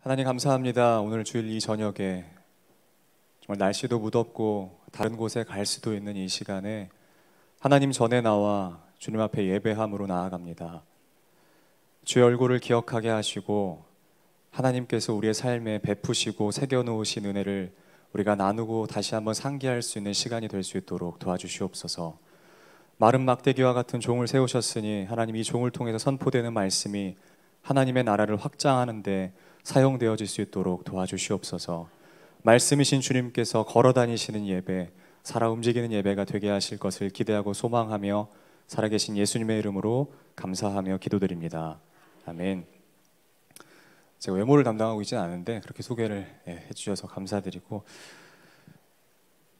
하나님 감사합니다. 오늘 주일 이 저녁에 정말 날씨도 무덥고 다른 곳에 갈 수도 있는 이 시간에 하나님 전에 나와 주님 앞에 예배함으로 나아갑니다. 주의 얼굴을 기억하게 하시고 하나님께서 우리의 삶에 베푸시고 새겨놓으신 은혜를 우리가 나누고 다시 한번 상기할 수 있는 시간이 될 수 있도록 도와주시옵소서. 마른 막대기와 같은 종을 세우셨으니 하나님 이 종을 통해서 선포되는 말씀이 하나님의 나라를 확장하는 데 사용되어질 수 있도록 도와주시옵소서. 말씀이신 주님께서 걸어다니시는 예배, 살아 움직이는 예배가 되게 하실 것을 기대하고 소망하며 살아계신 예수님의 이름으로 감사하며 기도드립니다. 아멘. 제가 외모를 담당하고 있지는 않은데 그렇게 소개를 해주셔서 감사드리고,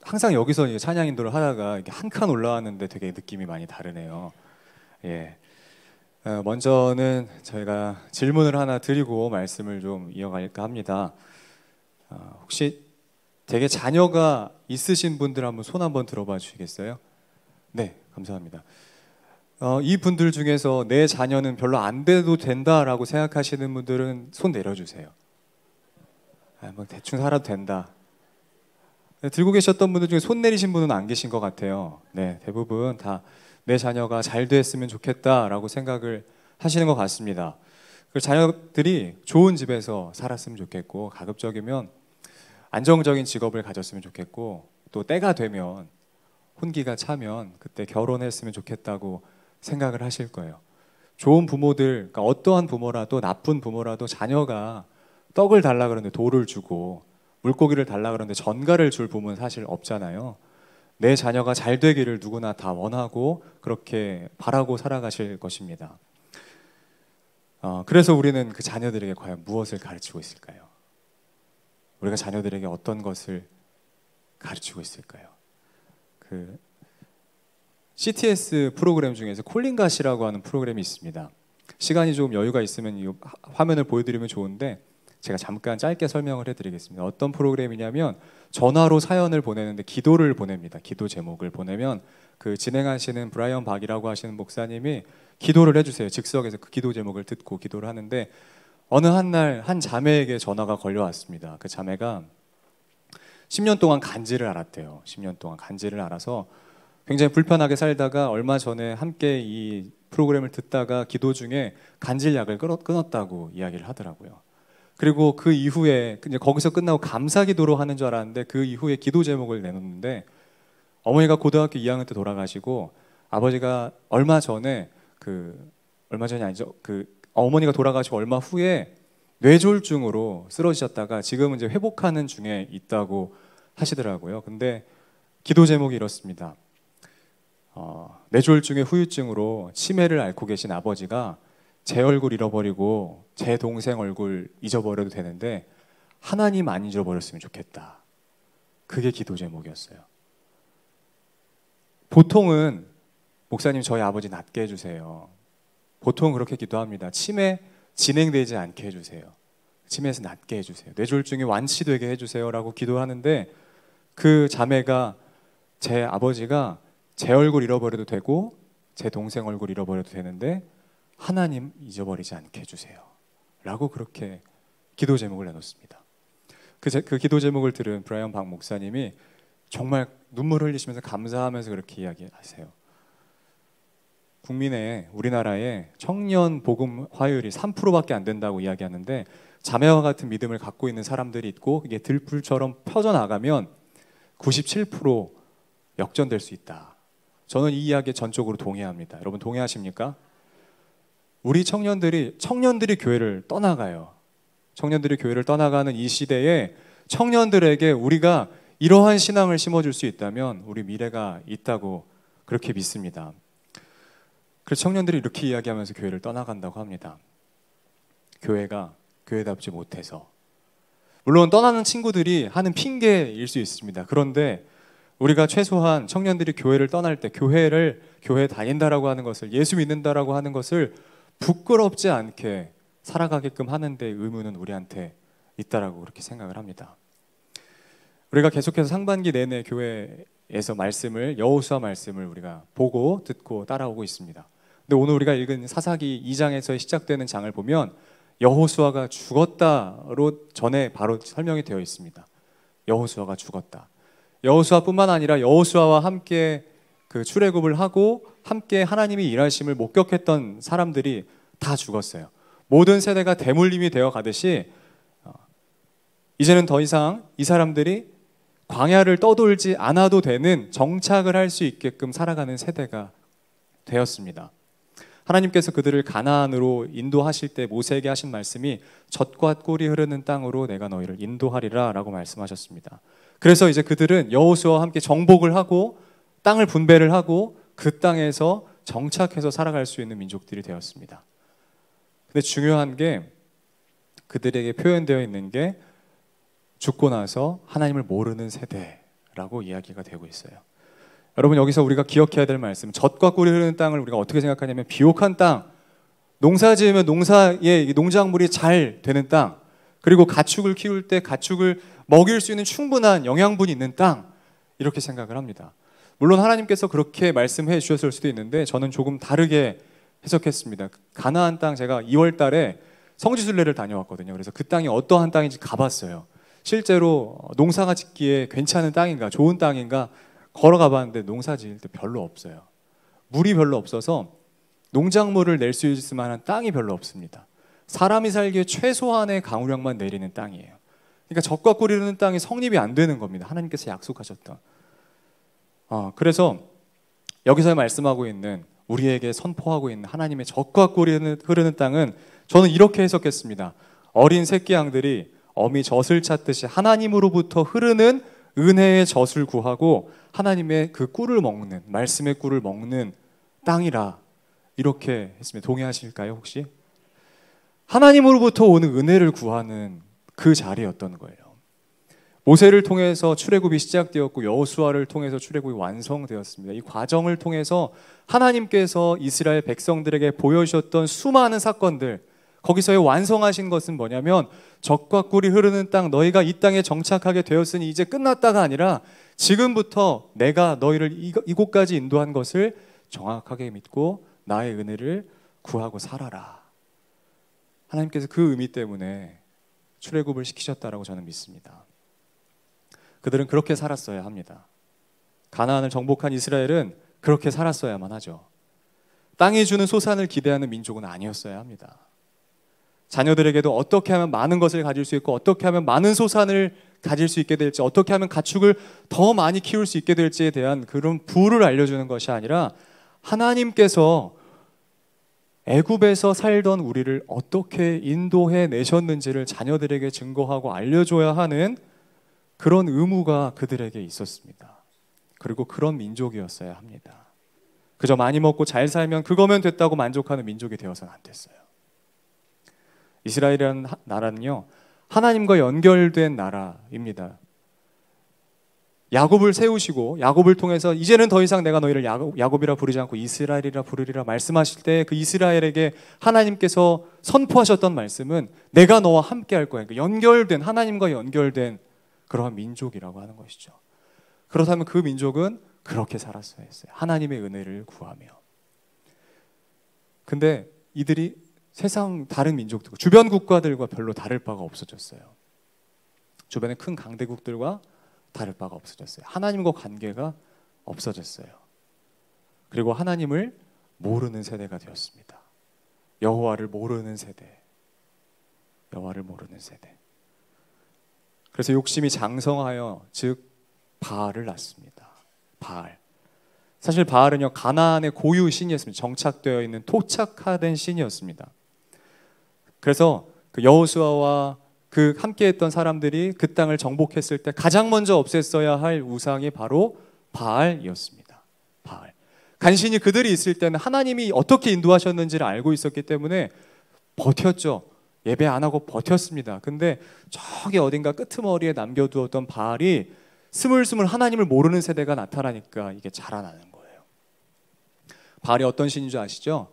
항상 여기서 찬양 인도를 하다가 한 칸 올라왔는데 되게 느낌이 많이 다르네요. 먼저는 저희가 질문을 하나 드리고 말씀을 좀 이어갈까 합니다. 혹시 되게 자녀가 있으신 분들 한번 손 한번 들어봐 주시겠어요? 네, 감사합니다. 이 분들 중에서 내 자녀는 별로 안 돼도 된다라고 생각하시는 분들은 손 내려주세요. 뭐 대충 살아도 된다. 들고 계셨던 분들 중에 손 내리신 분은 안 계신 것 같아요. 네, 대부분 다 내 자녀가 잘 됐으면 좋겠다라고 생각을 하시는 것 같습니다. 그 자녀들이 좋은 집에서 살았으면 좋겠고, 가급적이면 안정적인 직업을 가졌으면 좋겠고, 또 때가 되면 혼기가 차면 그때 결혼했으면 좋겠다고 생각을 하실 거예요. 좋은 부모들, 그러니까 어떠한 부모라도 나쁜 부모라도 자녀가 떡을 달라 그러는데 돌을 주고 물고기를 달라 그러는데 전갈을 줄 부모는 사실 없잖아요. 내 자녀가 잘 되기를 누구나 다 원하고 그렇게 바라고 살아가실 것입니다. 그래서 우리는 그 자녀들에게 과연 무엇을 가르치고 있을까요? 우리가 자녀들에게 어떤 것을 가르치고 있을까요? 그 CTS 프로그램 중에서 콜린갓이라고 하는 프로그램이 있습니다. 시간이 좀 여유가 있으면 이 화면을 보여드리면 좋은데 제가 잠깐 짧게 설명을 해드리겠습니다. 어떤 프로그램이냐면 전화로 사연을 보내는데 기도를 보냅니다. 기도 제목을 보내면 그 진행하시는 브라이언 박이라고 하시는 목사님이 기도를 해주세요. 즉석에서 그 기도 제목을 듣고 기도를 하는데, 어느 한날 한 자매에게 전화가 걸려왔습니다. 그 자매가 10년 동안 간질을 앓았대요. 10년 동안 간질을 앓아서 굉장히 불편하게 살다가 얼마 전에 함께 이 프로그램을 듣다가 기도 중에 간질약을 끊었다고 이야기를 하더라고요. 그리고 그 이후에 이제 거기서 끝나고 감사 기도로 하는 줄 알았는데 그 이후에 기도 제목을 내놓는데, 어머니가 고등학교 2학년 때 돌아가시고 아버지가 얼마 전이 아니죠. 어머니가 돌아가시고 얼마 후에 뇌졸중으로 쓰러지셨다가 지금은 이제 회복하는 중에 있다고 하시더라고요. 근데 기도 제목이 이렇습니다. 뇌졸중의 후유증으로 치매를 앓고 계신 아버지가 제 얼굴 잃어버리고 제 동생 얼굴 잊어버려도 되는데 하나님 안 잊어버렸으면 좋겠다. 그게 기도 제목이었어요. 보통은 목사님 저희 아버지 낫게 해주세요. 보통 그렇게 기도합니다. 치매 진행되지 않게 해주세요. 치매에서 낫게 해주세요. 뇌졸중이 완치되게 해주세요 라고 기도하는데, 그 자매가 제 아버지가 제 얼굴 잃어버려도 되고 제 동생 얼굴 잃어버려도 되는데 하나님 잊어버리지 않게 해주세요 라고 그렇게 기도 제목을 내놓습니다. 그 기도 제목을 들은 브라이언 박 목사님이 정말 눈물 흘리시면서 감사하면서 그렇게 이야기하세요. 우리나라의 청년 복음 화율이 3%밖에 안 된다고 이야기하는데, 자매와 같은 믿음을 갖고 있는 사람들이 있고 이게 들불처럼 펴져나가면 97% 역전될 수 있다. 저는 이 이야기에 전적으로 동의합니다. 여러분 동의하십니까? 우리 청년들이 교회를 떠나가요. 청년들이 교회를 떠나가는 이 시대에 청년들에게 우리가 이러한 신앙을 심어줄 수 있다면 우리 미래가 있다고 그렇게 믿습니다. 그래서 청년들이 이렇게 이야기하면서 교회를 떠나간다고 합니다. 교회가 교회답지 못해서. 물론 떠나는 친구들이 하는 핑계일 수 있습니다. 그런데 우리가 최소한 청년들이 교회를 떠날 때 교회 다닌다라고 하는 것을, 예수 믿는다라고 하는 것을 부끄럽지 않게 살아가게끔 하는 데 의무는 우리한테 있다라고 그렇게 생각을 합니다. 우리가 계속해서 상반기 내내 교회에서 여호수아 말씀을 우리가 보고 듣고 따라오고 있습니다. 근데 오늘 우리가 읽은 사사기 2장에서 시작되는 장을 보면 여호수아가 죽었다로 전에 바로 설명이 되어 있습니다. 여호수아가 죽었다. 여호수아뿐만 아니라 여호수아와 함께 그 출애굽을 하고 함께 하나님이 일하심을 목격했던 사람들이 다 죽었어요. 모든 세대가 대물림이 되어 가듯이 이제는 더 이상 이 사람들이 광야를 떠돌지 않아도 되는 정착을 할 수 있게끔 살아가는 세대가 되었습니다. 하나님께서 그들을 가나안으로 인도하실 때 모세에게 하신 말씀이 젖과 꿀이 흐르는 땅으로 내가 너희를 인도하리라 라고 말씀하셨습니다. 그래서 이제 그들은 여호수아와 함께 정복을 하고 땅을 분배를 하고 그 땅에서 정착해서 살아갈 수 있는 민족들이 되었습니다. 근데 중요한 게 그들에게 표현되어 있는 게 죽고 나서 하나님을 모르는 세대라고 이야기가 되고 있어요. 여러분, 여기서 우리가 기억해야 될 말씀, 젖과 꿀이 흐르는 땅을 우리가 어떻게 생각하냐면 비옥한 땅, 농사 지으면 농사의 농작물이 잘 되는 땅, 그리고 가축을 키울 때 가축을 먹일 수 있는 충분한 영양분이 있는 땅, 이렇게 생각을 합니다. 물론 하나님께서 그렇게 말씀해 주셨을 수도 있는데 저는 조금 다르게 해석했습니다. 가나안 땅, 제가 2월 달에 성지순례를 다녀왔거든요. 그래서 그 땅이 어떠한 땅인지 가봤어요. 실제로 농사가 짓기에 괜찮은 땅인가, 좋은 땅인가 걸어가 봤는데 농사 지을 때 별로 없어요. 물이 별로 없어서 농작물을 낼 수 있을 만한 땅이 별로 없습니다. 사람이 살기에 최소한의 강우량만 내리는 땅이에요. 그러니까 젖과 꿀이 흐르는 땅이 성립이 안 되는 겁니다. 하나님께서 약속하셨던. 그래서 여기서 말씀하고 있는, 우리에게 선포하고 있는 하나님의 젖과 꿀이 흐르는 땅은 저는 이렇게 해석했습니다. 어린 새끼 양들이 어미 젖을 찾듯이 하나님으로부터 흐르는 은혜의 젖을 구하고 하나님의 그 꿀을 먹는, 말씀의 꿀을 먹는 땅이라, 이렇게 했습니다. 동의하실까요 혹시? 하나님으로부터 오는 은혜를 구하는 그 자리였던 거예요. 모세를 통해서 출애굽이 시작되었고 여호수아를 통해서 출애굽이 완성되었습니다. 이 과정을 통해서 하나님께서 이스라엘 백성들에게 보여주셨던 수많은 사건들, 거기서의 완성하신 것은 뭐냐면 젖과 꿀이 흐르는 땅, 너희가 이 땅에 정착하게 되었으니 이제 끝났다가 아니라 지금부터 내가 너희를 이곳까지 인도한 것을 정확하게 믿고 나의 은혜를 구하고 살아라. 하나님께서 그 의미 때문에 출애굽을 시키셨다라고 저는 믿습니다. 그들은 그렇게 살았어야 합니다. 가나안을 정복한 이스라엘은 그렇게 살았어야만 하죠. 땅이 주는 소산을 기대하는 민족은 아니었어야 합니다. 자녀들에게도 어떻게 하면 많은 것을 가질 수 있고 어떻게 하면 많은 소산을 가질 수 있게 될지, 어떻게 하면 가축을 더 많이 키울 수 있게 될지에 대한 그런 부를 알려주는 것이 아니라 하나님께서 애굽에서 살던 우리를 어떻게 인도해 내셨는지를 자녀들에게 증거하고 알려줘야 하는 그런 의무가 그들에게 있었습니다. 그리고 그런 민족이었어야 합니다. 그저 많이 먹고 잘 살면 그거면 됐다고 만족하는 민족이 되어서는 안 됐어요. 이스라엘이라는 나라는요, 하나님과 연결된 나라입니다. 야곱을 세우시고 야곱을 통해서 이제는 더 이상 내가 너희를 야곱이라 부르지 않고 이스라엘이라 부르리라 말씀하실 때 그 이스라엘에게 하나님께서 선포하셨던 말씀은 내가 너와 함께 할 거야. 그러니까 연결된, 하나님과 연결된 그러한 민족이라고 하는 것이죠. 그렇다면 그 민족은 그렇게 살았어야 했어요. 하나님의 은혜를 구하며. 근데 이들이 세상 다른 민족들, 주변 국가들과 별로 다를 바가 없어졌어요. 주변의 큰 강대국들과 다를 바가 없어졌어요. 하나님과 관계가 없어졌어요. 그리고 하나님을 모르는 세대가 되었습니다. 여호와를 모르는 세대. 여호와를 모르는 세대. 그래서 욕심이 장성하여 즉 바알을 낳습니다. 바알. 사실 바알은요, 가나안의 고유 신이었습니다. 정착되어 있는 토착화된 신이었습니다. 그래서 그 여호수아와 그 함께했던 사람들이 그 땅을 정복했을 때 가장 먼저 없앴어야 할 우상이 바로 바알이었습니다. 바알. 간신히 그들이 있을 때는 하나님이 어떻게 인도하셨는지를 알고 있었기 때문에 버텼죠. 예배 안 하고 버텼습니다. 근데 저기 어딘가 끄트머리에 남겨두었던 바알이 스물스물 하나님을 모르는 세대가 나타나니까 이게 자라나는 거예요. 바알이 어떤 신인 줄 아시죠?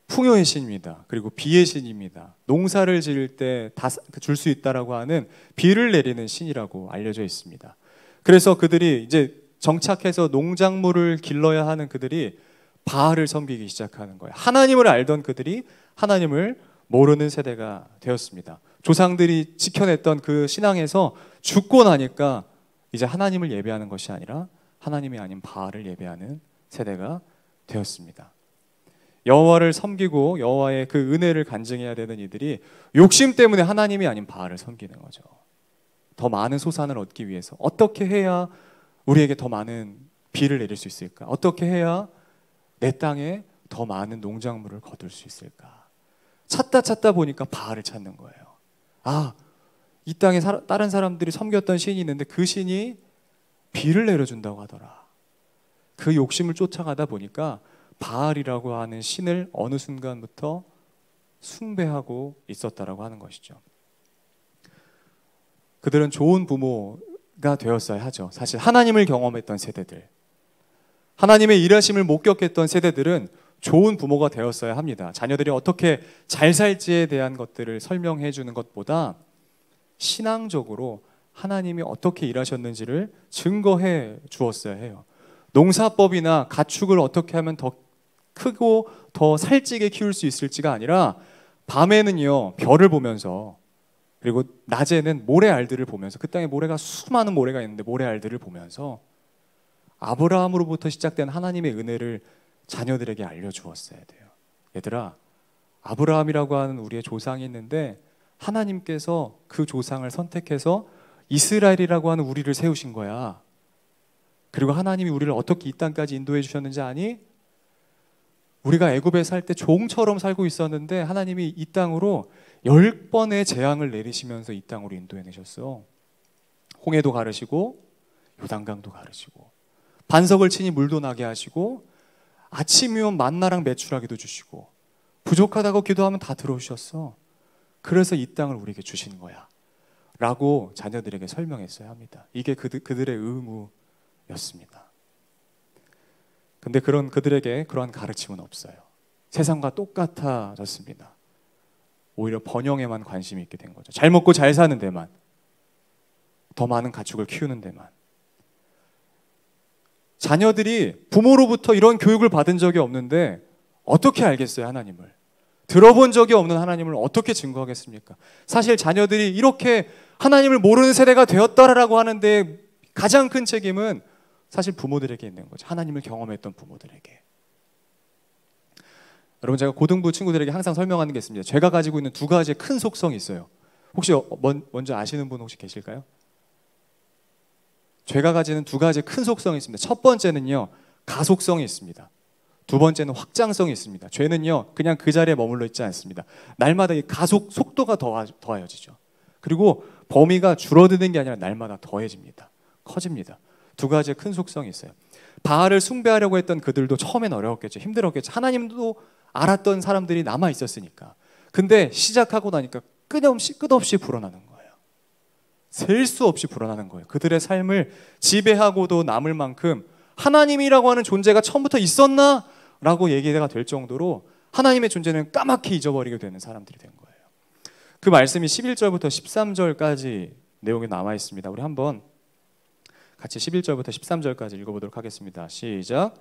풍요의 신입니다. 그리고 비의 신입니다. 농사를 지을 때 다 줄 수 있다라고 하는 비를 내리는 신이라고 알려져 있습니다. 그래서 그들이 이제 정착해서 농작물을 길러야 하는 그들이 바알을 섬기기 시작하는 거예요. 하나님을 알던 그들이 하나님을 모르는 세대가 되었습니다. 조상들이 지켜냈던 그 신앙에서 죽고 나니까 이제 하나님을 예배하는 것이 아니라 하나님이 아닌 바알을 예배하는 세대가 되었습니다. 여호와를 섬기고 여호와의 그 은혜를 간증해야 되는 이들이 욕심 때문에 하나님이 아닌 바알을 섬기는 거죠. 더 많은 소산을 얻기 위해서 어떻게 해야 우리에게 더 많은 비를 내릴 수 있을까? 어떻게 해야 내 땅에 더 많은 농작물을 거둘 수 있을까? 찾다 보니까 바알을 찾는 거예요. 아, 이 땅에 다른 사람들이 섬겼던 신이 있는데 그 신이 비를 내려준다고 하더라. 그 욕심을 쫓아가다 보니까 바알이라고 하는 신을 어느 순간부터 숭배하고 있었다라고 하는 것이죠. 그들은 좋은 부모가 되었어야 하죠. 사실 하나님을 경험했던 세대들, 하나님의 일하심을 목격했던 세대들은 좋은 부모가 되었어야 합니다. 자녀들이 어떻게 잘 살지에 대한 것들을 설명해 주는 것보다 신앙적으로 하나님이 어떻게 일하셨는지를 증거해 주었어야 해요. 농사법이나 가축을 어떻게 하면 더 크고 더 살찌게 키울 수 있을지가 아니라 밤에는요 별을 보면서, 그리고 낮에는 모래알들을 보면서, 그 땅에 모래가 수많은 모래가 있는데 모래알들을 보면서 아브라함으로부터 시작된 하나님의 은혜를 자녀들에게 알려주었어야 돼요. 얘들아, 아브라함이라고 하는 우리의 조상이 있는데 하나님께서 그 조상을 선택해서 이스라엘이라고 하는 우리를 세우신 거야. 그리고 하나님이 우리를 어떻게 이 땅까지 인도해 주셨는지 아니? 우리가 애굽에 살 때 종처럼 살고 있었는데 하나님이 이 땅으로 10번의 재앙을 내리시면서 이 땅으로 인도해 내셨어. 홍해도 가르시고 요단강도 가르시고 반석을 치니 물도 나게 하시고 아침이면 만나랑 메추라기도 주시고 부족하다고 기도하면 다 들어오셨어. 그래서 이 땅을 우리에게 주신 거야 라고 자녀들에게 설명했어야 합니다. 이게 그들의 의무였습니다. 근데 그들에게 그러한 가르침은 없어요. 세상과 똑같아졌습니다. 오히려 번영에만 관심이 있게 된 거죠. 잘 먹고 잘 사는 데만, 더 많은 가축을 키우는 데만. 자녀들이 부모로부터 이런 교육을 받은 적이 없는데 어떻게 알겠어요, 하나님을? 들어본 적이 없는 하나님을 어떻게 증거하겠습니까? 사실 자녀들이 이렇게 하나님을 모르는 세대가 되었다라고 하는데 가장 큰 책임은 사실 부모들에게 있는 거죠. 하나님을 경험했던 부모들에게. 여러분, 제가 고등부 친구들에게 항상 설명하는 게 있습니다. 죄가 가지고 있는 두 가지의 큰 속성이 있어요. 혹시 먼저 아시는 분 혹시 계실까요? 죄가 가지는 두 가지의 큰 속성이 있습니다. 첫 번째는요, 가속성이 있습니다. 두 번째는 확장성이 있습니다. 죄는요, 그냥 그 자리에 머물러 있지 않습니다. 날마다 이 가속 속도가 더해지죠. 그리고 범위가 줄어드는 게 아니라 날마다 더해집니다. 커집니다. 두 가지의 큰 속성이 있어요. 바알을 숭배하려고 했던 그들도 처음엔 어려웠겠죠. 힘들었겠죠. 하나님도 알았던 사람들이 남아 있었으니까. 근데 시작하고 나니까 끝없이 불어나는 거예요. 셀 수 없이 불어나는 거예요. 그들의 삶을 지배하고도 남을 만큼 하나님이라고 하는 존재가 처음부터 있었나? 라고 얘기가 될 정도로 하나님의 존재는 까맣게 잊어버리게 되는 사람들이 된 거예요. 그 말씀이 11절부터 13절까지 내용이 남아 있습니다. 우리 한번 같이 11절부터 13절까지 읽어보도록 하겠습니다. 시작.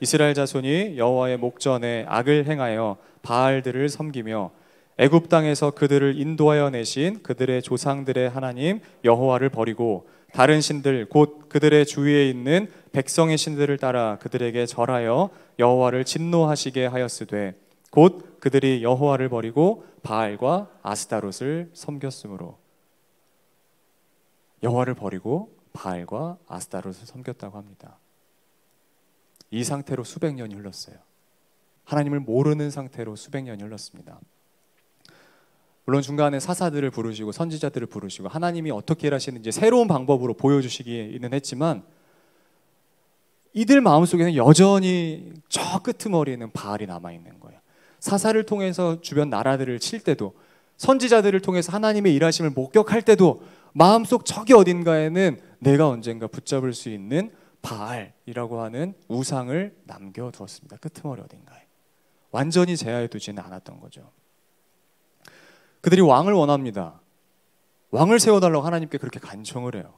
이스라엘 자손이 여호와의 목전에 악을 행하여 바알들을 섬기며 애굽 땅에서 그들을 인도하여 내신 그들의 조상들의 하나님 여호와를 버리고 다른 신들 곧 그들의 주위에 있는 백성의 신들을 따라 그들에게 절하여 여호와를 진노하시게 하였으되 곧 그들이 여호와를 버리고 바알과 아스타롯을 섬겼으므로. 여호와를 버리고 바알과 아스타롯을 섬겼다고 합니다. 이 상태로 수백 년이 흘렀어요. 하나님을 모르는 상태로 수백 년이 흘렀습니다. 물론 중간에 사사들을 부르시고 선지자들을 부르시고 하나님이 어떻게 일하시는지 새로운 방법으로 보여주시기는 했지만 이들 마음속에는 여전히 저 끄트머리에는 바알이 남아있는 거예요. 사사를 통해서 주변 나라들을 칠 때도, 선지자들을 통해서 하나님의 일하심을 목격할 때도 마음속 저기 어딘가에는 내가 언젠가 붙잡을 수 있는 바알이라고 하는 우상을 남겨두었습니다. 끄트머리 어딘가에. 완전히 제하해두지는 않았던 거죠. 그들이 왕을 원합니다. 왕을 세워달라고 하나님께 그렇게 간청을 해요.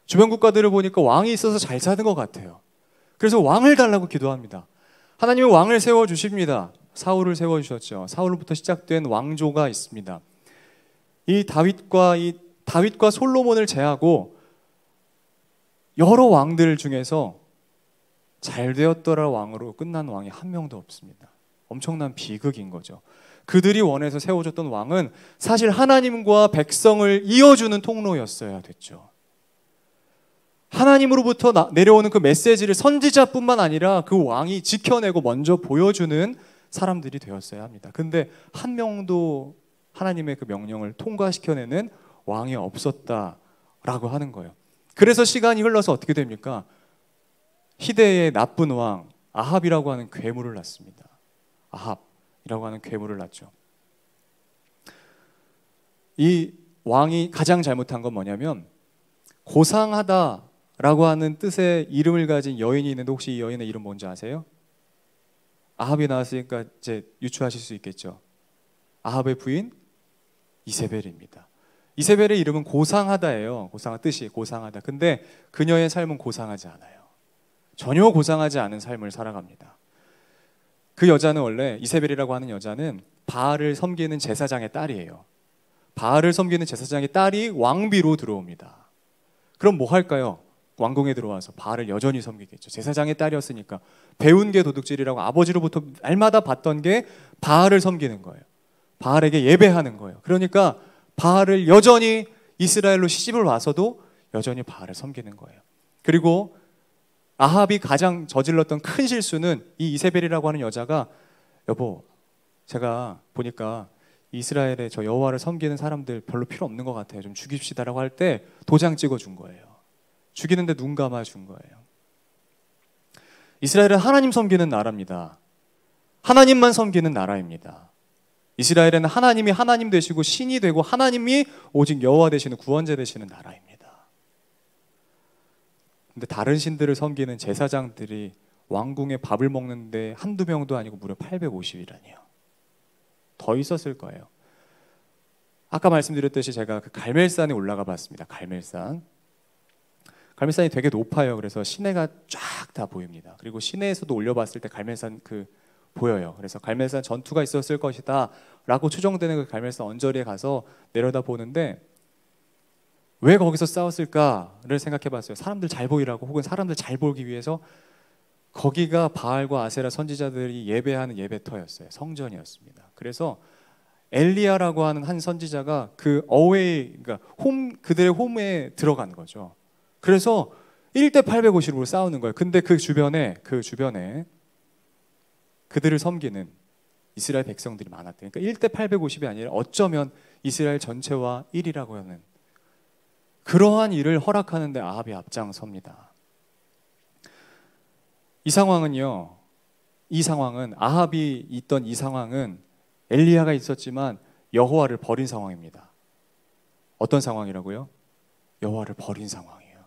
주변 국가들을 보니까 왕이 있어서 잘 사는 것 같아요. 그래서 왕을 달라고 기도합니다. 하나님은 왕을 세워주십니다. 사울을 세워주셨죠. 사울로부터 시작된 왕조가 있습니다. 이 다윗과 솔로몬을 제하고 여러 왕들 중에서 잘 되었더라 왕으로 끝난 왕이 한 명도 없습니다. 엄청난 비극인 거죠. 그들이 원해서 세워줬던 왕은 사실 하나님과 백성을 이어주는 통로였어야 됐죠. 하나님으로부터 내려오는 그 메시지를 선지자뿐만 아니라 그 왕이 지켜내고 먼저 보여주는 사람들이 되었어야 합니다. 근데 한 명도 하나님의 그 명령을 통과시켜내는 왕이 없었다라고 하는 거예요. 그래서 시간이 흘러서 어떻게 됩니까? 희대의 나쁜 왕 아합이라고 하는 괴물을 낳습니다. 아합이라고 하는 괴물을 낳죠. 이 왕이 가장 잘못한 건 뭐냐면 고상하다라고 하는 뜻의 이름을 가진 여인이 있는데 혹시 이 여인의 이름 뭔지 아세요? 아합이 나왔으니까 이제 유추하실 수 있겠죠. 아합의 부인 이세벨입니다. 이세벨의 이름은 고상하다예요. 뜻이 고상하다. 근데 그녀의 삶은 고상하지 않아요. 전혀 고상하지 않은 삶을 살아갑니다. 그 여자는 원래 이세벨이라고 하는 여자는 바알을 섬기는 제사장의 딸이에요. 바알을 섬기는 제사장의 딸이 왕비로 들어옵니다. 그럼 뭐 할까요? 왕궁에 들어와서 바알을 여전히 섬기겠죠. 제사장의 딸이었으니까 배운 게 도둑질이라고 아버지로부터 날마다 봤던 게 바알을 섬기는 거예요. 바알에게 예배하는 거예요. 그러니까 바알을 여전히 이스라엘로 시집을 와서도 여전히 바알을 섬기는 거예요. 그리고 아합이 가장 저질렀던 큰 실수는 이 이세벨이라고 하는 여자가 여보, 제가 보니까 이스라엘에 저 여호와를 섬기는 사람들 별로 필요 없는 것 같아요. 좀 죽입시다라고 할 때 도장 찍어준 거예요. 죽이는데 눈 감아준 거예요. 이스라엘은 하나님 섬기는 나라입니다. 하나님만 섬기는 나라입니다. 이스라엘에는 하나님이 하나님 되시고 신이 되고 하나님이 오직 여호와 되시는 구원자 되시는 나라입니다. 근데 다른 신들을 섬기는 제사장들이 왕궁에 밥을 먹는데 한두 명도 아니고 무려 850이라니요. 더 있었을 거예요. 아까 말씀드렸듯이 제가 그 갈멜산에 올라가 봤습니다. 갈멜산이 되게 높아요. 그래서 시내가 쫙 다 보입니다. 그리고 시내에서도 올려봤을 때 갈멜산 보여요. 그래서 갈멜산 전투가 있었을 것이다 라고 추정되는 그 갈멜산 언저리에 가서 내려다 보는데 왜 거기서 싸웠을까를 생각해 봤어요. 사람들 잘 보이라고 혹은 사람들 잘 보기 위해서. 거기가 바알과 아세라 선지자들이 예배하는 예배터였어요. 성전이었습니다. 그래서 엘리야라고 하는 한 선지자가 그 그러니까 그들의 홈에 들어간 거죠. 그래서 1대 850으로 싸우는 거예요. 근데 그 주변에 그들을 섬기는 이스라엘 백성들이 많았대요. 그러니까 1대 850이 아니라 어쩌면 이스라엘 전체와 1이라고 하는 그러한 일을 허락하는데 아합이 앞장섭니다. 이 상황은 아합이 있던 이 상황은 엘리야가 있었지만 여호와를 버린 상황입니다. 어떤 상황이라고요? 여호와를 버린 상황이에요.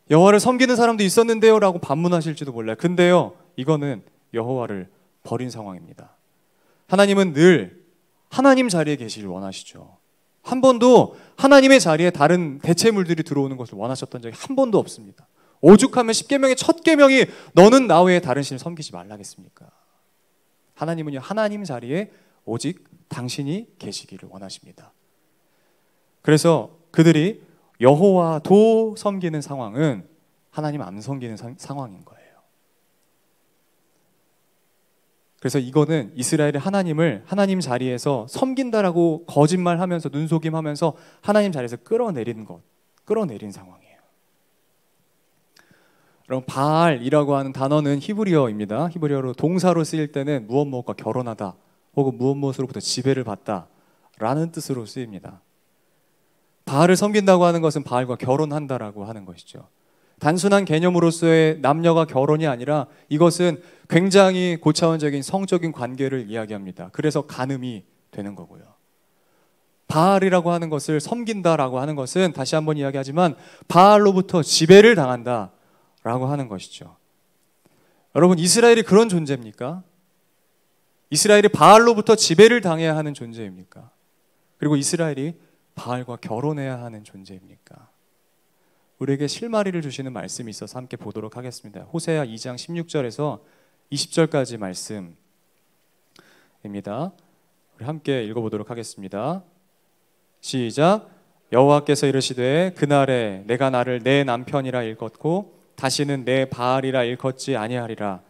여호와를 섬기는 사람도 있었는데요 라고 반문하실지도 몰라요. 근데요, 이거는 여호와를 버린 상황입니다. 하나님은 늘 하나님 자리에 계시길 원하시죠. 한 번도 하나님의 자리에 다른 대체물들이 들어오는 것을 원하셨던 적이 한 번도 없습니다. 오죽하면 10계명의 첫 계명이 너는 나 외에 다른 신을 섬기지 말라겠습니까? 하나님은요, 하나님 자리에 오직 당신이 계시기를 원하십니다. 그래서 그들이 여호와도 섬기는 상황은 하나님 안 섬기는 상황인 거예요. 그래서 이거는 이스라엘이 하나님을 하나님 자리에서 섬긴다라고 거짓말하면서 눈속임하면서 하나님 자리에서 끌어내린 상황이에요. 여러분, 바알이라고 하는 단어는 히브리어입니다. 히브리어로 동사로 쓰일 때는 무엇무엇과 결혼하다 혹은 무엇무엇으로부터 지배를 받다 라는 뜻으로 쓰입니다. 바알을 섬긴다고 하는 것은 바알과 결혼한다라고 하는 것이죠. 단순한 개념으로서의 남녀가 결혼이 아니라 이것은 굉장히 고차원적인 성적인 관계를 이야기합니다. 그래서 간음이 되는 거고요. 바알이라고 하는 것을 섬긴다라고 하는 것은 다시 한번 이야기하지만 바알로부터 지배를 당한다라고 하는 것이죠. 여러분, 이스라엘이 그런 존재입니까? 이스라엘이 바알로부터 지배를 당해야 하는 존재입니까? 그리고 이스라엘이 바알과 결혼해야 하는 존재입니까? 우리에게 실마리를 주시는 말씀이 있어서 함께 보도록 하겠습니다. 호세아 2장 16절에서 20절까지 말씀입니다. 우리 함께 읽어보도록 하겠습니다. 시작. 여호와께서 이르시되 그날에 내가 나를 내 남편이라 일컫고 다시는 내 바알이라 일컫지 아니하리라.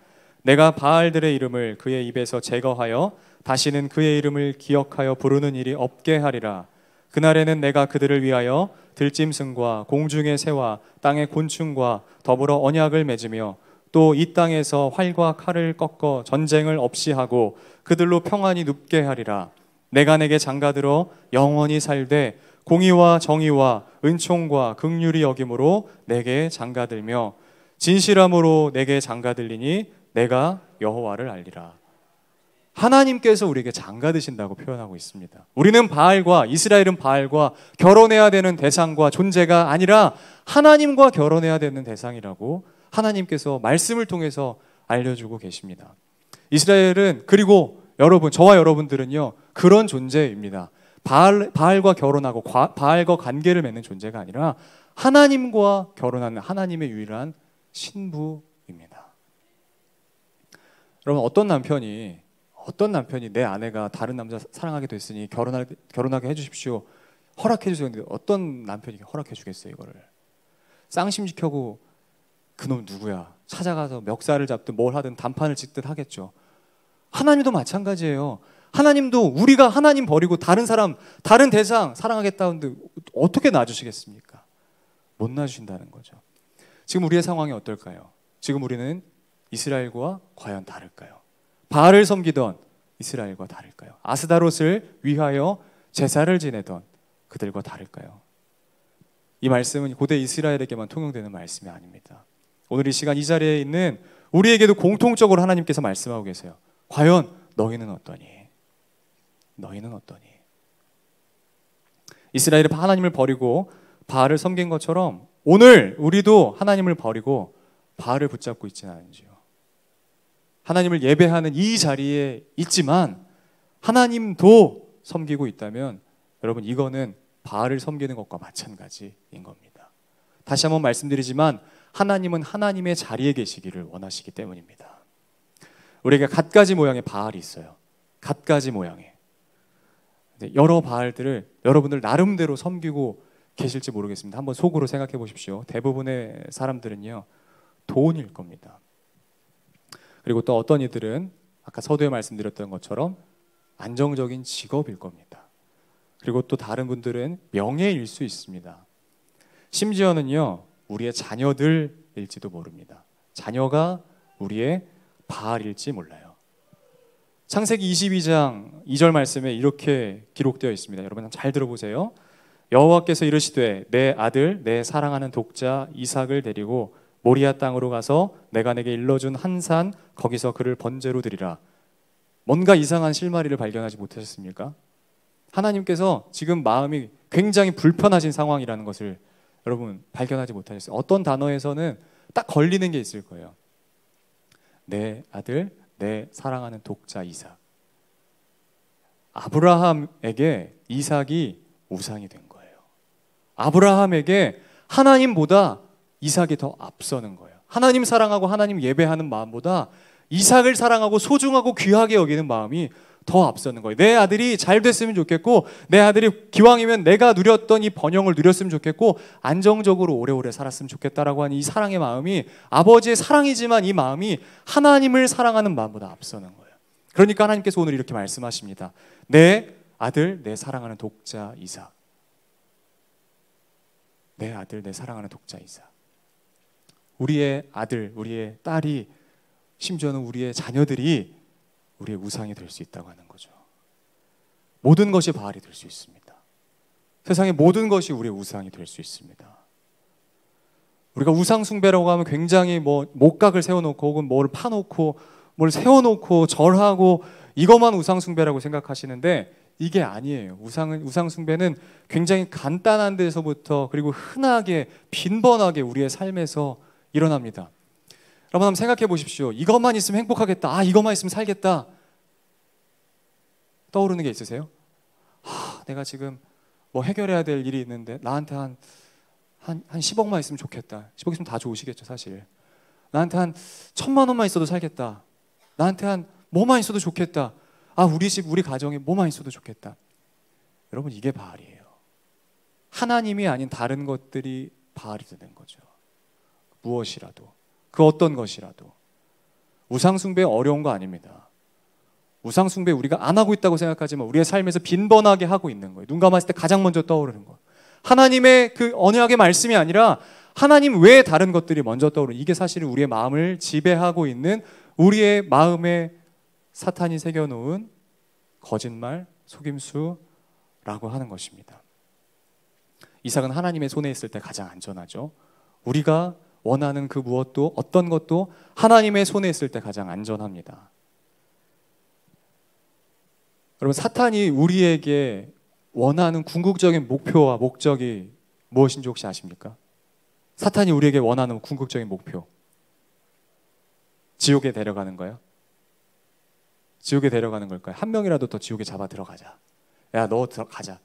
내가 바알들의 이름을 그의 입에서 제거하여 다시는 그의 이름을 기억하여 부르는 일이 없게 하리라. 그날에는 내가 그들을 위하여 들짐승과 공중의 새와 땅의 곤충과 더불어 언약을 맺으며 또 이 땅에서 활과 칼을 꺾어 전쟁을 없이 하고 그들로 평안히 눕게 하리라. 내가 내게 장가들어 영원히 살되 공의와 정의와 은총과 긍휼이 여김으로 내게 장가들며 진실함으로 내게 장가들리니 내가 여호와를 알리라. 하나님께서 우리에게 장가드신다고 표현하고 있습니다. 우리는 바알과, 이스라엘은 바알과 결혼해야 되는 대상과 존재가 아니라 하나님과 결혼해야 되는 대상이라고 하나님께서 말씀을 통해서 알려주고 계십니다. 이스라엘은, 그리고 여러분, 저와 여러분들은요, 그런 존재입니다. 바알과 결혼하고 바알과 관계를 맺는 존재가 아니라 하나님과 결혼하는 하나님의 유일한 신부입니다. 여러분, 어떤 남편이 내 아내가 다른 남자 사랑하게 됐으니 결혼하게 해주십시오, 허락해 주세요. 근데 어떤 남편이 허락해 주겠어요? 이거를 쌍심지켜고 그놈 누구야 찾아가서 멱살을 잡든 뭘 하든 단판을 짓든 하겠죠. 하나님도 마찬가지예요. 하나님도 우리가 하나님 버리고 다른 사람, 다른 대상 사랑하겠다는데 어떻게 놔주시겠습니까? 못 놔주신다는 거죠. 지금 우리의 상황이 어떨까요? 지금 우리는 이스라엘과 과연 다를까요? 바알을 섬기던 이스라엘과 다를까요? 아스다롯을 위하여 제사를 지내던 그들과 다를까요? 이 말씀은 고대 이스라엘에게만 통용되는 말씀이 아닙니다. 오늘 이 시간 이 자리에 있는 우리에게도 공통적으로 하나님께서 말씀하고 계세요. 과연 너희는 어떠니? 너희는 어떠니? 이스라엘이 하나님을 버리고 바알을 섬긴 것처럼 오늘 우리도 하나님을 버리고 바알을 붙잡고 있지는 않은지요. 하나님을 예배하는 이 자리에 있지만 하나님도 섬기고 있다면 여러분, 이거는 바알을 섬기는 것과 마찬가지인 겁니다. 다시 한번 말씀드리지만 하나님은 하나님의 자리에 계시기를 원하시기 때문입니다. 우리에게 갖가지 모양의 바알이 있어요. 갖가지 모양의. 여러 바알들을 여러분들 나름대로 섬기고 계실지 모르겠습니다. 한번 속으로 생각해 보십시오. 대부분의 사람들은요, 돈일 겁니다. 그리고 또 어떤 이들은 아까 서두에 말씀드렸던 것처럼 안정적인 직업일 겁니다. 그리고 또 다른 분들은 명예일 수 있습니다. 심지어는요, 우리의 자녀들일지도 모릅니다. 자녀가 우리의 바알일지 몰라요. 창세기 22장 2절 말씀에 이렇게 기록되어 있습니다. 여러분 잘 들어보세요. 여호와께서 이르시되 내 아들 내 사랑하는 독자 이삭을 데리고 모리아 땅으로 가서 내가 내게 일러준 한 산 거기서 그를 번제로 드리라. 뭔가 이상한 실마리를 발견하지 못하셨습니까? 하나님께서 지금 마음이 굉장히 불편하신 상황이라는 것을 여러분 발견하지 못하셨어요. 어떤 단어에서는 딱 걸리는 게 있을 거예요. 내 아들 내 사랑하는 독자 이삭. 아브라함에게 이삭이 우상이 된 거예요. 아브라함에게 하나님보다 이삭이 더 앞서는 거예요. 하나님 사랑하고 하나님 예배하는 마음보다 이삭을 사랑하고 소중하고 귀하게 여기는 마음이 더 앞서는 거예요. 내 아들이 잘 됐으면 좋겠고, 내 아들이 기왕이면 내가 누렸던 이 번영을 누렸으면 좋겠고, 안정적으로 오래오래 살았으면 좋겠다라고 하는 이 사랑의 마음이 아버지의 사랑이지만 이 마음이 하나님을 사랑하는 마음보다 앞서는 거예요. 그러니까 하나님께서 오늘 이렇게 말씀하십니다. 내 아들 내 사랑하는 독자 이삭. 내 아들 내 사랑하는 독자 이삭. 우리의 아들, 우리의 딸이, 심지어는 우리의 자녀들이 우리의 우상이 될 수 있다고 하는 거죠. 모든 것이 바알이 될 수 있습니다. 세상의 모든 것이 우리의 우상이 될 수 있습니다. 우리가 우상 숭배라고 하면 굉장히 목각을 세워놓고 혹은 뭐를 파놓고 뭘 세워놓고 절하고 이것만 우상 숭배라고 생각하시는데 이게 아니에요. 우상 숭배는 굉장히 간단한 데서부터 그리고 흔하게 빈번하게 우리의 삶에서 일어납니다. 여러분 한번 생각해 보십시오. 이것만 있으면 행복하겠다. 이것만 있으면 살겠다. 떠오르는 게 있으세요? 내가 지금 뭐 해결해야 될 일이 있는데 나한테 한 10억만 있으면 좋겠다. 10억 있으면 다 좋으시겠죠 사실. 나한테 한 1,000만 원만 있어도 살겠다. 나한테 한 뭐만 있어도 좋겠다. 아, 우리 집, 우리 가정에 뭐만 있어도 좋겠다. 여러분, 이게 바알이에요. 하나님이 아닌 다른 것들이 바알이 되는 거죠. 무엇이라도, 그 어떤 것이라도. 우상숭배 어려운 거 아닙니다. 우상숭배 우리가 안 하고 있다고 생각하지만 우리의 삶에서 빈번하게 하고 있는 거예요. 눈 감았을 때 가장 먼저 떠오르는 거. 하나님의 그 언약의 말씀이 아니라 하나님 외에 다른 것들이 먼저 떠오르는, 이게 사실은 우리의 마음을 지배하고 있는, 우리의 마음에 사탄이 새겨놓은 거짓말, 속임수라고 하는 것입니다. 이삭은 하나님의 손에 있을 때 가장 안전하죠. 우리가 원하는 그 무엇도, 어떤 것도 하나님의 손에 있을 때 가장 안전합니다. 여러분, 사탄이 우리에게 원하는 궁극적인 목표와 목적이 무엇인지 혹시 아십니까? 사탄이 우리에게 원하는 궁극적인 목표, 지옥에 데려가는 거예요? 지옥에 데려가는 걸까요? 한 명이라도 더 지옥에 잡아 들어가자. 야, 너 들어가자.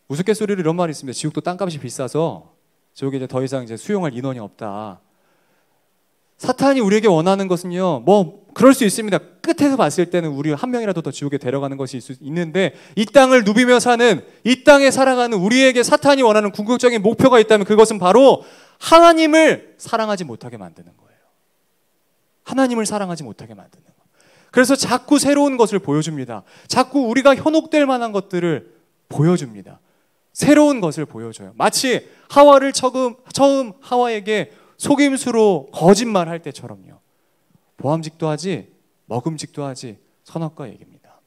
우스갯소리로 이런 말이 있습니다. 지옥도 땅값이 비싸서 지옥에 이제 더 이상 이제 수용할 인원이 없다. 사탄이 우리에게 원하는 것은요, 뭐 그럴 수 있습니다. 끝에서 봤을 때는 우리 한 명이라도 더 지옥에 데려가는 것이 있는데, 이 땅을 누비며 사는, 이 땅에 살아가는 우리에게 사탄이 원하는 궁극적인 목표가 있다면 그것은 바로 하나님을 사랑하지 못하게 만드는 거예요. 하나님을 사랑하지 못하게 만드는 거예요. 그래서 자꾸 새로운 것을 보여줍니다. 자꾸 우리가 현혹될 만한 것들을 보여줍니다. 새로운 것을 보여줘요. 마치 하와를 처음 하와에게 속임수로 거짓말할 때처럼요. 보암직도 하지, 먹음직도 하지, 선악과 얘기입니다.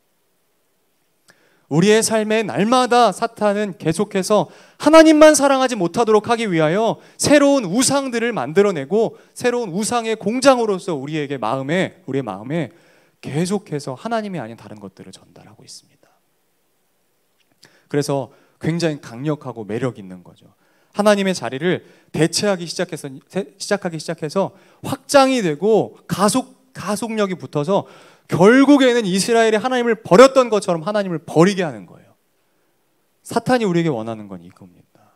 우리의 삶에 날마다 사탄은 계속해서 하나님만 사랑하지 못하도록 하기 위하여 새로운 우상들을 만들어내고, 새로운 우상의 공장으로서 우리의 마음에 계속해서 하나님이 아닌 다른 것들을 전달하고 있습니다. 그래서 굉장히 강력하고 매력 있는 거죠. 하나님의 자리를 대체하기 시작해서 확장이 되고 가속력이 붙어서 결국에는 이스라엘이 하나님을 버렸던 것처럼 하나님을 버리게 하는 거예요. 사탄이 우리에게 원하는 건 이겁니다.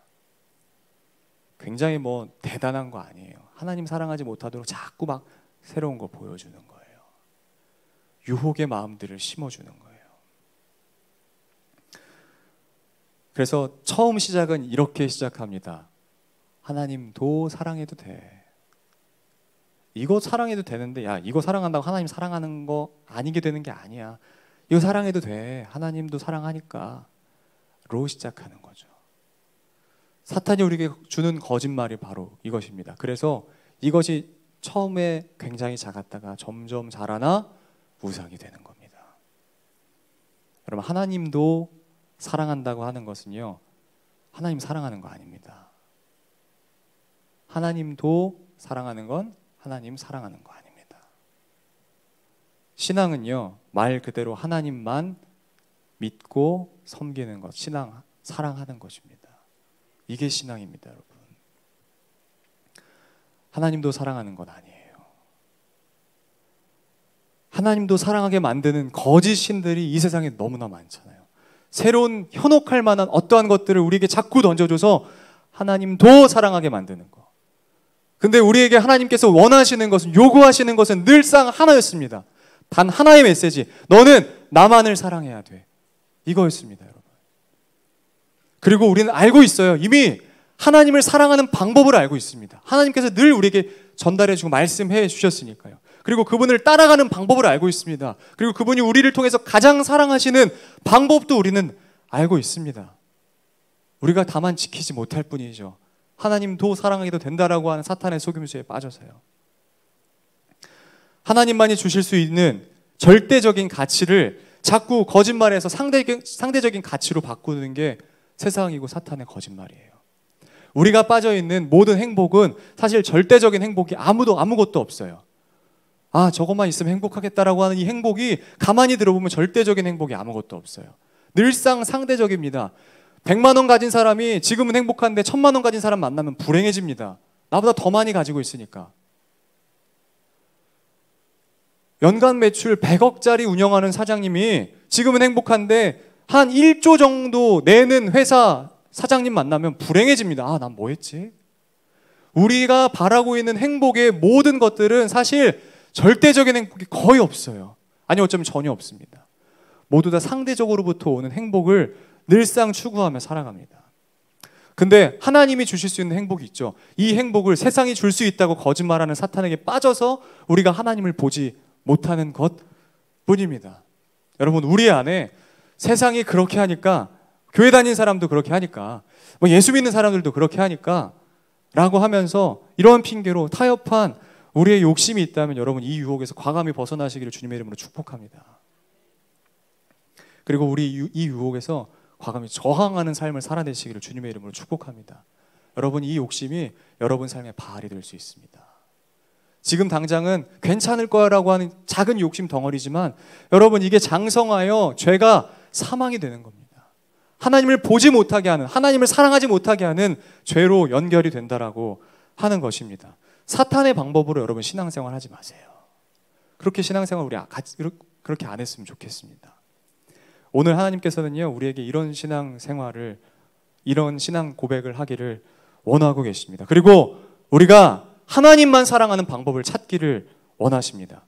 굉장히 뭐 대단한 거 아니에요. 하나님 사랑하지 못하도록 자꾸 막 새로운 거 보여주는 거예요. 유혹의 마음들을 심어주는 거예요. 그래서 처음 시작은 이렇게 시작합니다. 하나님도 사랑해도 돼. 이거 사랑해도 되는데, 야, 이거 사랑한다고 하나님 사랑하는 거 아니게 되는 게 아니야. 이거 사랑해도 돼. 하나님도 사랑하니까. 로 시작하는 거죠. 사탄이 우리에게 주는 거짓말이 바로 이것입니다. 그래서 이것이 처음에 굉장히 작았다가 점점 자라나 우상이 되는 겁니다. 여러분, 하나님도 사랑한다고 하는 것은요, 하나님 사랑하는 거 아닙니다. 하나님도 사랑하는 건 하나님 사랑하는 거 아닙니다. 신앙은요, 말 그대로 하나님만 믿고 섬기는 것, 신앙, 사랑하는 것입니다. 이게 신앙입니다, 여러분. 하나님도 사랑하는 건 아니에요. 하나님도 사랑하게 만드는 거짓 신들이 이 세상에 너무나 많잖아요. 새로운 현혹할 만한 어떠한 것들을 우리에게 자꾸 던져줘서 하나님도 사랑하게 만드는 거. 근데 우리에게 하나님께서 원하시는 것은, 요구하시는 것은 늘상 하나였습니다. 단 하나의 메시지. 너는 나만을 사랑해야 돼. 이거였습니다, 여러분. 그리고 우리는 알고 있어요. 이미 하나님을 사랑하는 방법을 알고 있습니다. 하나님께서 늘 우리에게 전달해주고 말씀해 주셨으니까요. 그리고 그분을 따라가는 방법을 알고 있습니다. 그리고 그분이 우리를 통해서 가장 사랑하시는 방법도 우리는 알고 있습니다. 우리가 다만 지키지 못할 뿐이죠. 하나님도 사랑해도 된다라고 하는 사탄의 속임수에 빠져서요. 하나님만이 주실 수 있는 절대적인 가치를 자꾸 거짓말에서 상대적인 가치로 바꾸는 게 세상이고 사탄의 거짓말이에요. 우리가 빠져있는 모든 행복은 사실 절대적인 행복이 아무것도 없어요. 아, 저것만 있으면 행복하겠다라고 하는 이 행복이 가만히 들어보면 절대적인 행복이 아무것도 없어요. 늘상 상대적입니다. 100만 원 가진 사람이 지금은 행복한데 1000만 원 가진 사람 만나면 불행해집니다. 나보다 더 많이 가지고 있으니까. 연간 매출 100억짜리 운영하는 사장님이 지금은 행복한데 한 1조 정도 내는 회사 사장님 만나면 불행해집니다. 아, 난 뭐 했지? 우리가 바라고 있는 행복의 모든 것들은 사실 절대적인 행복이 거의 없어요. 아니 어쩌면 전혀 없습니다. 모두 다 상대적으로부터 오는 행복을 늘상 추구하며 살아갑니다. 근데 하나님이 주실 수 있는 행복이 있죠. 이 행복을 세상이 줄 수 있다고 거짓말하는 사탄에게 빠져서 우리가 하나님을 보지 못하는 것 뿐입니다. 여러분, 우리 안에 세상이 그렇게 하니까, 교회 다니는 사람도 그렇게 하니까, 뭐 예수 믿는 사람들도 그렇게 하니까 라고 하면서 이런 핑계로 타협한 우리의 욕심이 있다면 여러분, 이 유혹에서 과감히 벗어나시기를 주님의 이름으로 축복합니다. 그리고 우리 이 유혹에서 과감히 저항하는 삶을 살아내시기를 주님의 이름으로 축복합니다. 여러분, 이 욕심이 여러분 삶의 바알이 될 수 있습니다. 지금 당장은 괜찮을 거라고 하는 작은 욕심 덩어리지만 여러분, 이게 장성하여 죄가 사망이 되는 겁니다. 하나님을 보지 못하게 하는, 하나님을 사랑하지 못하게 하는 죄로 연결이 된다라고 하는 것입니다. 사탄의 방법으로 여러분 신앙생활 하지 마세요. 그렇게 신앙생활 우리 그렇게 안 했으면 좋겠습니다. 오늘 하나님께서는요, 우리에게 이런 신앙생활을, 이런 신앙 고백을 하기를 원하고 계십니다. 그리고 우리가 하나님만 사랑하는 방법을 찾기를 원하십니다.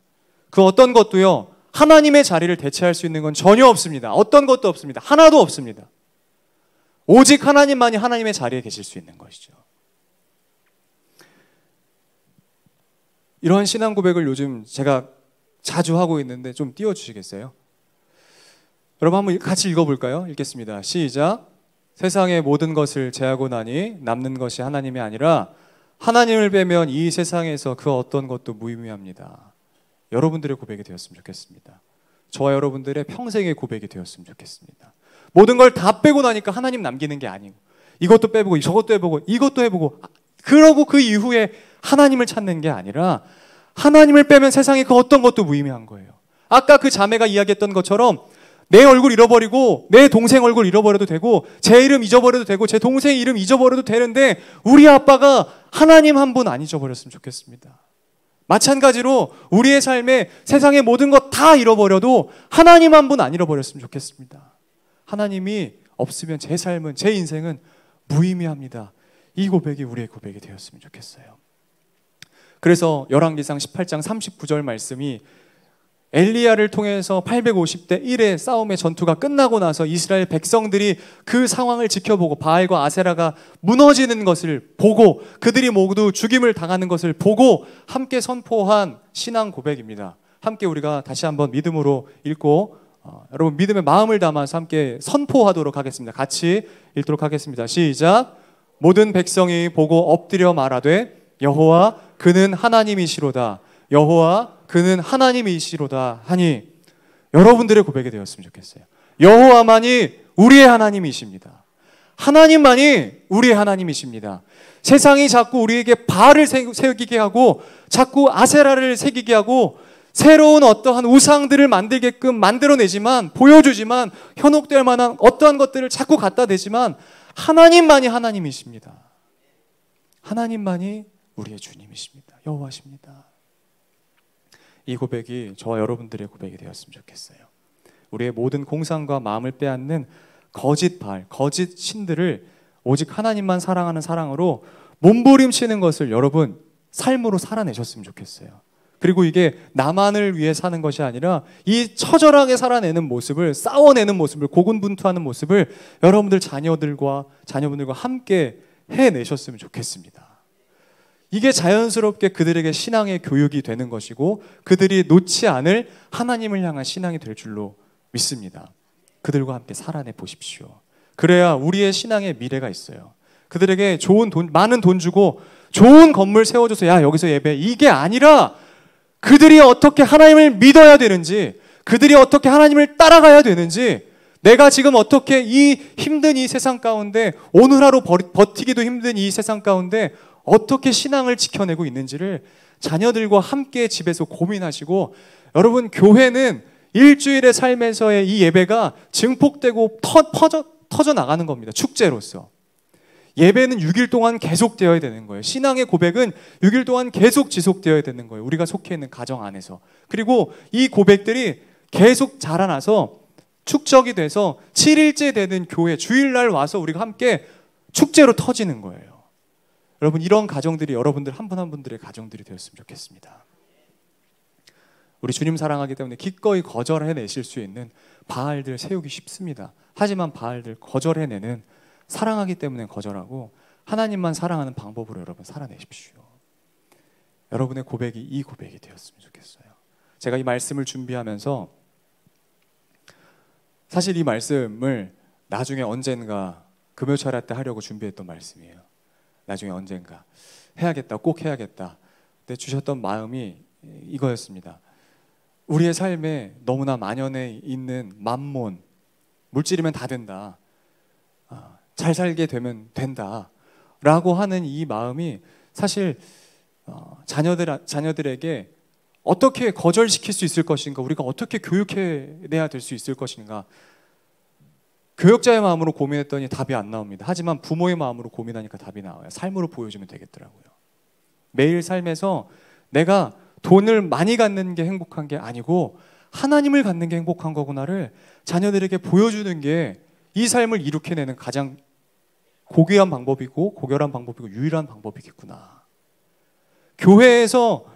그 어떤 것도요, 하나님의 자리를 대체할 수 있는 건 전혀 없습니다. 어떤 것도 없습니다. 하나도 없습니다. 오직 하나님만이 하나님의 자리에 계실 수 있는 것이죠. 이러한 신앙 고백을 요즘 제가 자주 하고 있는데 좀 띄워주시겠어요? 여러분, 한번 같이 읽어볼까요? 읽겠습니다. 시작. 세상의 모든 것을 제하고 나니 남는 것이 하나님이 아니라 하나님을 빼면 이 세상에서 그 어떤 것도 무의미합니다. 여러분들의 고백이 되었으면 좋겠습니다. 저와 여러분들의 평생의 고백이 되었으면 좋겠습니다. 모든 걸 다 빼고 나니까 하나님 남기는 게 아니고, 이것도 빼보고 저것도 해보고 이것도 해보고, 그러고 그 이후에 하나님을 찾는 게 아니라 하나님을 빼면 세상에 그 어떤 것도 무의미한 거예요. 아까 그 자매가 이야기했던 것처럼 내 얼굴 잃어버리고 내 동생 얼굴 잃어버려도 되고 제 이름 잊어버려도 되고 제 동생 이름 잊어버려도 되는데 우리 아빠가 하나님 한 분 안 잊어버렸으면 좋겠습니다. 마찬가지로 우리의 삶에 세상의 모든 것 다 잃어버려도 하나님 한 분 안 잃어버렸으면 좋겠습니다. 하나님이 없으면 제 삶은, 제 인생은 무의미합니다. 이 고백이 우리의 고백이 되었으면 좋겠어요. 그래서 열왕기상 18장 39절 말씀이 엘리야를 통해서 850대 1의 싸움의 전투가 끝나고 나서 이스라엘 백성들이 그 상황을 지켜보고 바알과 아세라가 무너지는 것을 보고 그들이 모두 죽임을 당하는 것을 보고 함께 선포한 신앙 고백입니다. 함께 우리가 다시 한번 믿음으로 읽고 여러분 믿음의 마음을 담아서 함께 선포하도록 하겠습니다. 같이 읽도록 하겠습니다. 시작. 모든 백성이 보고 엎드려 말하되 여호와 그는 하나님이시로다. 여호와 그는 하나님이시로다 하니, 여러분들의 고백이 되었으면 좋겠어요. 여호와만이 우리의 하나님이십니다. 하나님만이 우리의 하나님이십니다. 세상이 자꾸 우리에게 바알을 세우게 하고 자꾸 아세라를 새기게 하고 새로운 어떠한 우상들을 만들게끔 만들어내지만, 보여주지만, 현혹될 만한 어떠한 것들을 자꾸 갖다 대지만 하나님만이 하나님이십니다. 하나님만이 우리의 주님이십니다. 여호와십니다. 이 고백이 저와 여러분들의 고백이 되었으면 좋겠어요. 우리의 모든 공상과 마음을 빼앗는 거짓 바알, 거짓 신들을 오직 하나님만 사랑하는 사랑으로 몸부림치는 것을 여러분 삶으로 살아내셨으면 좋겠어요. 그리고 이게 나만을 위해 사는 것이 아니라 이 처절하게 살아내는 모습을, 싸워내는 모습을, 고군분투하는 모습을 여러분들 자녀분들과 함께 해내셨으면 좋겠습니다. 이게 자연스럽게 그들에게 신앙의 교육이 되는 것이고 그들이 놓지 않을 하나님을 향한 신앙이 될 줄로 믿습니다. 그들과 함께 살아내 보십시오. 그래야 우리의 신앙의 미래가 있어요. 그들에게 좋은 돈, 많은 돈 주고 좋은 건물 세워줘서 야 여기서 예배, 이게 아니라 그들이 어떻게 하나님을 믿어야 되는지, 그들이 어떻게 하나님을 따라가야 되는지, 내가 지금 어떻게 이 힘든 이 세상 가운데, 오늘 하루 버티기도 힘든 이 세상 가운데 어떻게 신앙을 지켜내고 있는지를 자녀들과 함께 집에서 고민하시고, 여러분 교회는 일주일의 삶에서의 이 예배가 증폭되고 터져 나가는 겁니다. 축제로서. 예배는 6일 동안 계속되어야 되는 거예요. 신앙의 고백은 6일 동안 계속 지속되어야 되는 거예요. 우리가 속해 있는 가정 안에서. 그리고 이 고백들이 계속 자라나서 축적이 돼서 7일째 되는 교회, 주일날 와서 우리가 함께 축제로 터지는 거예요. 여러분 이런 가정들이 여러분들 한 분 한 분들의 가정들이 되었으면 좋겠습니다. 우리 주님 사랑하기 때문에 기꺼이 거절해내실 수 있는 바알들 세우기 쉽습니다. 하지만 바알들 거절해내는, 사랑하기 때문에 거절하고 하나님만 사랑하는 방법으로 여러분 살아내십시오. 여러분의 고백이 이 고백이 되었으면 좋겠어요. 제가 이 말씀을 준비하면서 사실 이 말씀을 나중에 언젠가 금요철야 때 하려고 준비했던 말씀이에요. 나중에 언젠가 해야겠다, 꼭 해야겠다. 근데 주셨던 마음이 이거였습니다. 우리의 삶에 너무나 만연해 있는 만몬, 물질이면 다 된다, 잘 살게 되면 된다 라고 하는 이 마음이 사실 자녀들에게 어떻게 거절시킬 수 있을 것인가, 우리가 어떻게 교육해내야 될 수 있을 것인가, 교역자의 마음으로 고민했더니 답이 안 나옵니다. 하지만 부모의 마음으로 고민하니까 답이 나와요. 삶으로 보여주면 되겠더라고요. 매일 삶에서 내가 돈을 많이 갖는 게 행복한 게 아니고 하나님을 갖는 게 행복한 거구나를 자녀들에게 보여주는 게 이 삶을 이룩해내는 가장 고귀한 방법이고 고결한 방법이고 유일한 방법이겠구나. 교회에서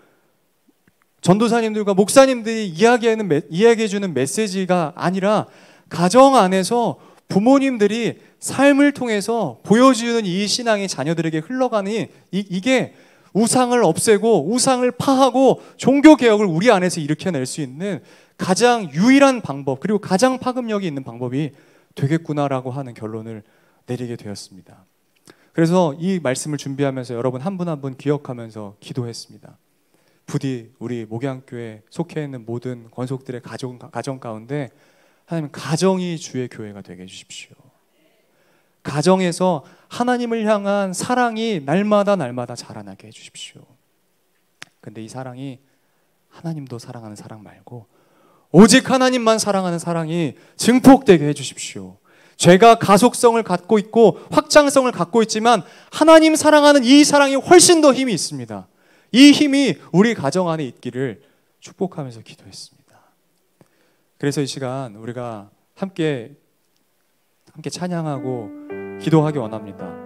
전도사님들과 목사님들이 이야기해주는 메시지가 아니라 가정 안에서 부모님들이 삶을 통해서 보여주는 이 신앙이 자녀들에게 흘러가니 이게 우상을 없애고 우상을 파하고 종교개혁을 우리 안에서 일으켜낼 수 있는 가장 유일한 방법, 그리고 가장 파급력이 있는 방법이 되겠구나라고 하는 결론을 내리게 되었습니다. 그래서 이 말씀을 준비하면서 여러분 한 분 한 분 기억하면서 기도했습니다. 부디 우리 목양교회 속해 있는 모든 권속들의 가정 가운데 하나님, 가정이 주의 교회가 되게 해주십시오. 가정에서 하나님을 향한 사랑이 날마다 자라나게 해주십시오. 근데 이 사랑이 하나님도 사랑하는 사랑 말고 오직 하나님만 사랑하는 사랑이 증폭되게 해주십시오. 죄가 가속성을 갖고 있고 확장성을 갖고 있지만 하나님 사랑하는 이 사랑이 훨씬 더 힘이 있습니다. 이 힘이 우리 가정 안에 있기를 축복하면서 기도했습니다. 그래서 이 시간 우리가 함께 찬양하고 기도하기 원합니다.